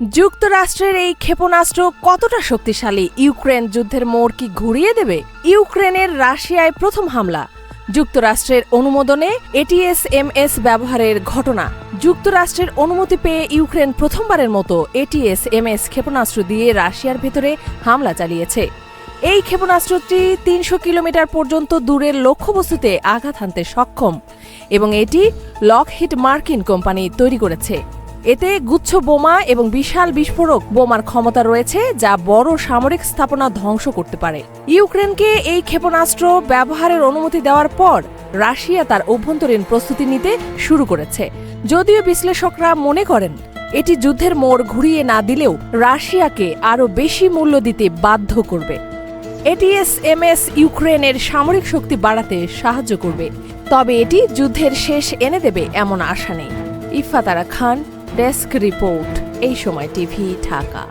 যুক্তরাষ্ট্রের এই ক্ষেপণাস্ত্র কতটা শক্তিশালী? ইউক্রেন যুদ্ধের মোড় কি ঘুরিয়ে দেবে? ইউক্রেনের রাশিয়ায় প্রথম হামলা, যুক্তরাষ্ট্রের অনুমোদনে এটিএস-এমএস ব্যবহারের ঘটনা। যুক্তরাষ্ট্রের অনুমতি পেয়ে ইউক্রেন প্রথমবারের মতো এটিএস-এমএস ক্ষেপণাস্ত্র দিয়ে রাশিয়ার ভেতরে হামলা চালিয়েছে। এই ক্ষেপণাস্ত্রটি ৩০০ কিলোমিটার পর্যন্ত দূরের লক্ষ্যবস্তুতে আঘাত হানতে সক্ষম এবং এটি লকহিড মার্টিন কোম্পানি তৈরি করেছে। এতে গুচ্ছ বোমা এবং বিশাল বিস্ফোরক বোমার ক্ষমতা রয়েছে, যা বড় সামরিক স্থাপনা ধ্বংস করতে পারে। ইউক্রেনকে এই ক্ষেপণাস্ত্র ব্যবহারের অনুমতি দেওয়ার পর রাশিয়া তার অভ্যন্তরীণ প্রস্তুতি নিতে শুরু করেছে। যদিও বিশ্লেষকরা মনে করেন এটি যুদ্ধের মোড় ঘুরিয়ে না দিলেও রাশিয়াকে আরও বেশি মূল্য দিতে বাধ্য করবে। এটিএস-এমএস ইউক্রেনের সামরিক শক্তি বাড়াতে সাহায্য করবে, তবে এটি যুদ্ধের শেষ এনে দেবে এমন আশা নেই। ইফাত আরা খান, ডেস্ক রিপোর্ট, এই সময় টিভি, ঢাকা।